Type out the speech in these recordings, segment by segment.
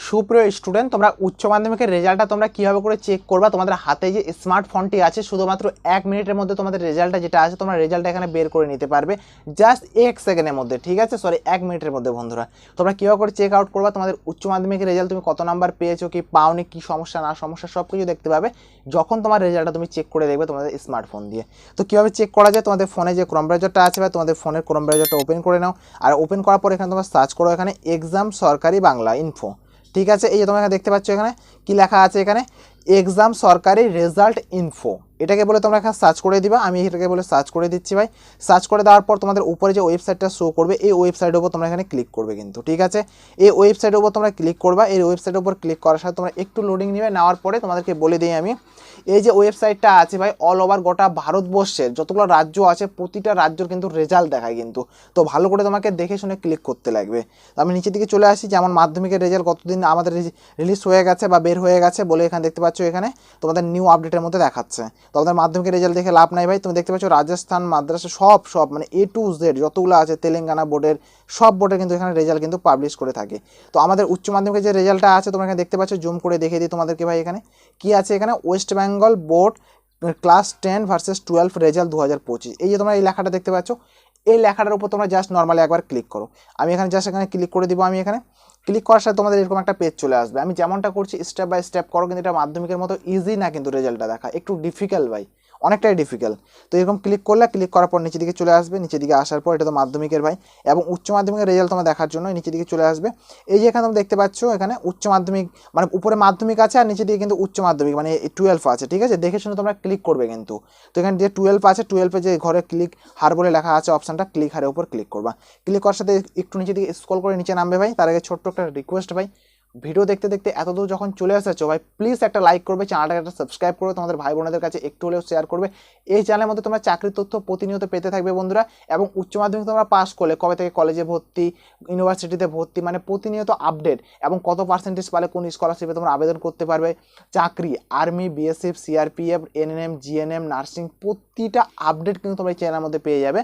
সুপ্রিয় স্টুডেন্ট, তোমরা উচ্চ মাধ্যমিকের রেজাল্টটা তোমরা কিভাবে করে চেক করবা? তোমাদের হাতে যে স্মার্টফোনটি আছে, শুধুমাত্র 1 মিনিটের মধ্যে তোমাদের রেজাল্টটা যেটা আছে তোমরা রেজাল্টটা এখানে বের করে নিতে পারবে, জাস্ট 1 সেকেন্ডের মধ্যে। ঠিক আছে, সরি 1 মিনিটের মধ্যে। বন্ধুরা, তোমরা কীভাবে করে চেক আউট করবা তোমাদের উচ্চ মাধ্যমিকের রেজাল্ট, তুমি কত নাম্বার পেয়েছো, কি পাওনি, কি সমস্যা না সমস্যা সব কিছু দেখতে পাবে যখন তোমার রেজাল্টটা তুমি চেক করে দেখবে তোমাদের স্মার্টফোন দিয়ে। তো কীভাবে চেক করা যায়? তোমাদের ফোনে যে ক্রোম ব্রাউজারটা আছে বা তোমাদের ফোনের ক্রোম ব্রাউজারটা ওপেন করে নাও, আর ওপেন করার পর এখানে তোমরা সার্চ করো এখানে এক্সাম সরকারি বাংলা ইনফো। ঠিক আছে, এই যে তোমরা দেখতে পাচ্ছ এখানে কি লেখা আছে, এখানে এক্সাম সরকারি রেজাল্ট ইনফো, এটাকে বলে তোমরা এখানে সার্চ করে দিবা। আমি এটাকে বলে সার্চ করে দিচ্ছি ভাই। সার্চ করে দেওয়ার পর তোমাদের উপরে যে ওয়েবসাইটটা শো করবে, এই ওয়েবসাইটের উপর তোমরা এখানে ক্লিক করবে কিন্তু। ঠিক আছে, এই ওয়েবসাইটের উপর তোমরা ক্লিক করবা। এই ওয়েবসাইটের উপর ক্লিক করার সাথে তোমরা একটু লোডিং নেবে, নেওয়ার পরে তোমাদেরকে বলে দিই আমি, এই যে ওয়েবসাইটটা আছে ভাই, অল ওভার গোটা ভারতবর্ষের যতগুলো রাজ্য আছে প্রতিটা রাজ্যের কিন্তু রেজাল্ট দেখায় কিন্তু। তো ভালো করে তোমাকে দেখে শুনে ক্লিক করতে লাগবে। আমি নিচের দিকে চলে আসি, যেমন মাধ্যমিকের রেজাল্ট কতদিন আমাদের রিলিজ হয়ে গেছে বা বের হয়ে গেছে বলে এখানে দেখতে পাচ্ছ, এখানে তোমাদের নিউ আপডেটের মধ্যে দেখাচ্ছে। তোমাদের মাধ্যমিকের রেজাল্ট দেখে লাভ নাই ভাই। তুমি দেখতে পাচ্ছ রাজস্থান, মাদ্রাসা সব মানে A to Z যতগুলো আছে, তেলেঙ্গানা বোর্ডের সব বোর্ডের কিন্তু এখানে রেজাল্ট কিন্তু পাবলিশ করে থাকে। তো আমাদের উচ্চ মাধ্যমিকের যে রেজাল্টটা আছে তোমরা এখানে দেখতে পাচ্ছ, জুম করে দেখিয়ে দিই তোমাদেরকে ভাই। এখানে কি আছে, এখানে West Bengal board class 10 versus 12 result 2025। এই যে তোমরা এই লেখাটা দেখতে পাচ্ছ, এই লেখাটার উপর তোমরা জাস্ট নর্মালি একবার ক্লিক করো। আমি এখানে জাস্ট এখানে ক্লিক করে দিব। আমি এখানে ক্লিক করার সাথে তোমাদের এরকম একটা পেজ চলে আসবে। আমি যেমনটা করছি স্টেপ বাই স্টেপ করো, কিন্তু এটা মাধ্যমিকের মতো ইজি না কিন্তু রেজাল্টটা দেখা, একটু ডিফিকাল্ট ভাই, অনেকটাই ডিফিকাল্ট। তো এরকম ক্লিক করলে, ক্লিক করার পর নিচের দিকে চলে আসবে। নিচের দিকে আসার পর এটা তো মাধ্যমিকের ভাই, এবং উচ্চ মাধ্যমিকের রেজাল্ট তোমরা দেখার জন্য নিচের দিকে চলে আসবে। এই যে এখানে তোমরা দেখতে পাচ্ছ, এখানে উচ্চ মাধ্যমিক মানে উপরে মাধ্যমিক আছে আর নিচের দিকে কিন্তু উচ্চ মাধ্যমিক মানে 12 আছে। ঠিক আছে, দেখে শুনে তোমরা ক্লিক করবে কিন্তু। তো এখানে যে 12 আছে, 12 যে ঘরে ক্লিক হার বলে লেখা আছে অপশানটা, ক্লিক হারের উপর ক্লিক করবা। ক্লিক করার সাথে একটু নিচের দিকে স্ক্রল করে নিচে নামবে ভাই। তার আগে ছোট্ট একটা রিকোয়েস্ট ভাই, ভিডিও দেখতে দেখতে এতদূর যখন চলে এসেছো ভাই, প্লিজ একটা লাইক করবে, চ্যানেলটাকে একটা সাবস্ক্রাইব করবে, তোমাদের ভাই বোনদের কাছে একটু হলেও শেয়ার করবে। এই চ্যানেলের মধ্যে তোমরা চাকরির তথ্য প্রতিনিয়ত পেতে থাকবে বন্ধুরা। এবং উচ্চ মাধ্যমিক তোমরা পাস করলে কবে থেকে কলেজে ভর্তি, ইউনিভার্সিটিতে ভর্তি, মানে প্রতিনিয়ত আপডেট, এবং কত পার্সেন্টেজ পালে কোন স্কলারশিপে তোমরা আবেদন করতে পারবে, চাকরি, army, BSF, CRPF, NNM, GNM, nursing, প্রতিটা আপডেট কিন্তু তোমরা এই চ্যানেলের মধ্যে পেয়ে যাবে।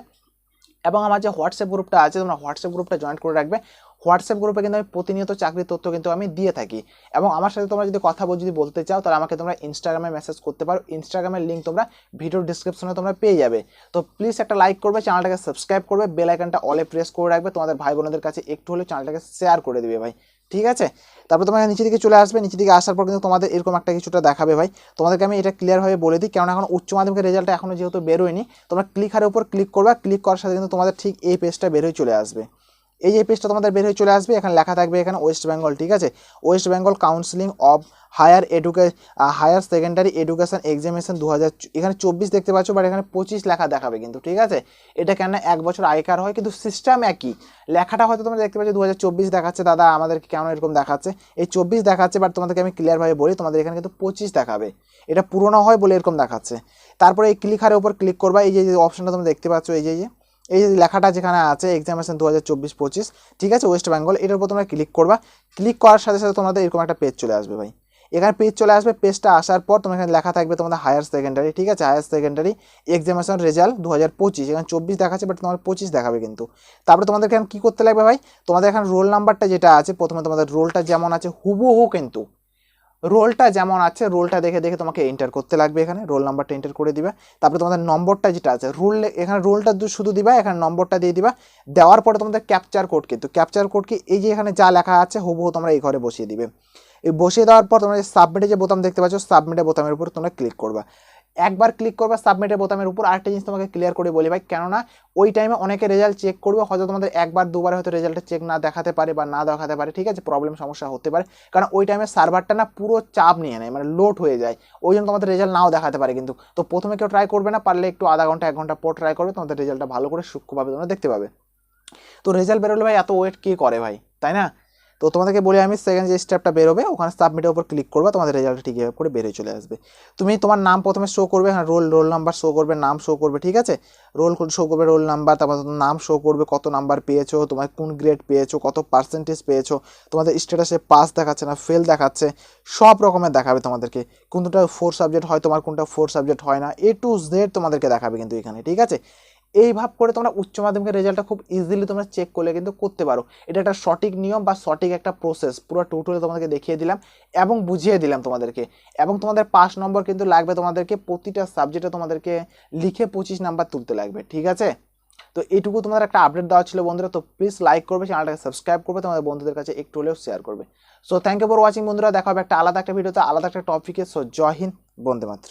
এবং আমার যে হোয়াটসঅ্যাপ গ্রুপটা আছে, তোমরা হোয়াটসঅ্যাপ গ্রুপটা জয়েন করে রাখবে। হোয়াটসঅ্যাপ গ্রুপে কিন্তু আমি প্রতিনিয়ত চাকরির তথ্য কিন্তু আমি দিয়ে থাকি। এবং আমার সাথে তোমরা যদি কথা যদি বলতে চাও, তাহলে আমাকে তোমরা ইনস্টাগ্রামে মেসেজ করতে পারো। ইনস্টাগ্রামের লিঙ্ক তোমরা ভিডিওর ডিসক্রিপশনে তোমরা পেয়ে যাবে। তো প্লিজ একটা লাইক করবে, চ্যানেলটাকে সাবস্ক্রাইব করবে, বেল আইকনটা অলে প্রেস করে রাখবে, তোমাদের ভাই বোনদের কাছে একটু হলেও চ্যানেলটাকে শেয়ার করে দেবে ভাই। ঠিক আছে, তারপর তোমরা নিচে দিকে চলে আসবে। নিচে দিকে আসার পর কিন্তু তোমাদের এরকম একটা কিছুটা দেখাবে ভাই। তোমাদেরকে আমি এটা ক্লিয়ারভাবে বলে দিই, কারণ এখন উচ্চ মাধ্যমিকের রেজাল্টটা এখনও যেহেতু বেরোয়নি, তোমরা ক্লিক হারের উপর ক্লিক করবে। ক্লিক করার সাথে কিন্তু তোমাদের ঠিক এই পেজটা বের হয়ে চলে আসবে। এই যে পেজটা তোমাদের বের হয়ে চলে আসবে, এখানে লেখা থাকবে এখানে ওয়েস্ট বেঙ্গল। ঠিক আছে, West Bengal councilling of higher secondary education examination 2000, এখানে 24 দেখতে পাচ্ছ, বাট এখানে 25 লেখা দেখাবে কিন্তু। ঠিক আছে, এটা কেন 1 বছর আগেকার হয়, কিন্তু সিস্টেম একই। লেখাটা হয়তো তোমরা দেখতে পাচ্ছ 2024 দেখাচ্ছে, দাদা আমাদেরকে কেন এরকম দেখাচ্ছে? এই 24 দেখাচ্ছে, বাট তোমাদেরকে আমি ক্লিয়ারভাবে বলি, তোমাদের এখানে কিন্তু 25 দেখাবে, এটা পুরোনো হয় বলে এরকম দেখাচ্ছে। তারপরে এই ক্লিক হারের উপর ক্লিক করবা। এই যে অপশনটা তোমরা দেখতে পাচ্ছ, এই যে লেখাটা যেখানে আছে এক্সামিনেশন 2024-25, ঠিক আছে, ওয়েস্ট বেঙ্গল, এটার উপর তোমরা ক্লিক করবা। ক্লিক করার সাথে সাথে তোমাদের এরকম একটা পেজ চলে আসবে ভাই। এখানে পেজ চলে আসবে। পেজটা আসার পর তোমার এখানে লেখা থাকবে তোমাদের হায়ার সেকেন্ডারি। ঠিক আছে, হায়ার সেকেন্ডারি এক্সামিনেশন রেজাল্ট 2025, এখানে 24 দেখাচ্ছে, বাট তোমার 25 দেখাবে কিন্তু। তারপরে তোমাদের এখানে কী করতে লাগবে ভাই, তোমাদের এখানে রোল নাম্বারটা যেটা আছে, প্রথমে তোমাদের রোলটা যেমন আছে হুবহু কিন্তু, রোলটা যেমন আছে রোলটা দেখে দেখে তোমাকে এন্টার করতে লাগবে। এখানে রোল নাম্বারটা এন্টার করে দিবা। তারপরে তোমাদের নম্বরটা যেটা আছে রোল, এখানে রোলটা শুধু দিবা, এখানে নম্বরটা দিয়ে দিবা। দেওয়ার পরে তোমাদের ক্যাপচার কোড, কিন্তু ক্যাপচার কোড কি এই যে এখানে যা লেখা আছে হুবহু তোমরা এই ঘরে বসিয়ে দিবে। এই বসিয়ে দেওয়ার পর তোমরা সাবমিটে যে বোতাম দেখতে পাচ্ছ, সাবমিটের বোতামের উপর তোমরা ক্লিক করবা। একবার ক্লিক করবা সাবমিটের বোতামের উপর। আরেকটা জিনিস তোমাকে ক্লিয়ার করে বলি ভাই, কেননা ওই টাইমে অনেকে রেজাল্ট চেক করবে, হয়তো তোমাদের একবার দুবার হয়তো রেজাল্টটা চেক না দেখাতে পারে বা না দেখাতে পারে। ঠিক আছে, প্রবলেম সমস্যা হতে পারে, কারণ ওই টাইমে সার্ভারটা না পুরো চাপ নিয়ে নেয়, মানে লোড হয়ে যায়, ওই জন্য তোমাদের রেজাল্ট নাও দেখাতে পারে কিন্তু। তো প্রথমে কেউ ট্রাই করবে না, পারলে একটু আধা ঘন্টা 1 ঘন্টা পর ট্রাই করবে, তোমাদের রেজাল্টটা ভালো করে সূক্ষ্মভাবে তোমরা দেখতে পাবে। তো রেজাল্ট বেরোলে ভাই এত ওয়েট কে করে ভাই, তাই না? তো তোমাদেরকে বলি আমি, সেকেন্ড যে স্টেপটা বেরোবে ওখানে সাবমিটের উপর ক্লিক করবা, তোমাদের রেজাল্টটা ঠিক এভাবে করে বেরিয়ে চলে আসবে। তুমি তোমার নাম প্রথমে শো করবে, হ্যাঁ রোল নাম্বার শো করবে, নাম শো করবে। ঠিক আছে, রোল শো করবে, রোল নাম্বার, তারপর নাম শো করবে, কত নাম্বার পেয়েছো, তোমার কোন গ্রেড পেয়েছো, কত পার্সেন্টেজ পেয়েছো, তোমাদের স্ট্যাটাসে পাস দেখাচ্ছে না ফেল দেখাচ্ছে, সব রকমের দেখাবে তোমাদেরকে। কোনটা 4 সাবজেক্ট হয় তোমার, কোনটা 4 সাবজেক্ট হয় না, A to Z তোমাদেরকে দেখাবে কিন্তু এখানে। ঠিক আছে, এইভাবে করে তোমরা উচ্চ মাধ্যমিকের রেজাল্টটা খুব ইজিলি তোমরা চেক করলে কিন্তু করতে পারো। এটা একটা সঠিক নিয়ম বা সঠিক একটা প্রসেস, পুরো টিউটোরিয়াল তোমাদেরকে দেখিয়ে দিলাম এবং বুঝিয়ে দিলাম তোমাদেরকে। এবং তোমাদের 5 নম্বর কিন্তু লাগবে, তোমাদেরকে প্রতিটা সাবজেক্টে তোমাদেরকে লিখে 25 নাম্বার তুলতে লাগবে, ঠিক আছে। তো এইটুকু তোমাদের একটা আপডেট দেওয়া ছিল বন্ধুরা। তো প্লিজ লাইক করবে, চ্যানেলটাকে সাবস্ক্রাইব করবে, তোমাদের বন্ধুদের কাছে একটু হলেও শেয়ার করবে। So thank you for watching বন্ধুরা, দেখা হবে একটা আলাদা একটা ভিডিওতে, আলাদা একটা টপিকে। সো জয় হিন্দ, বন্দে মাতরম।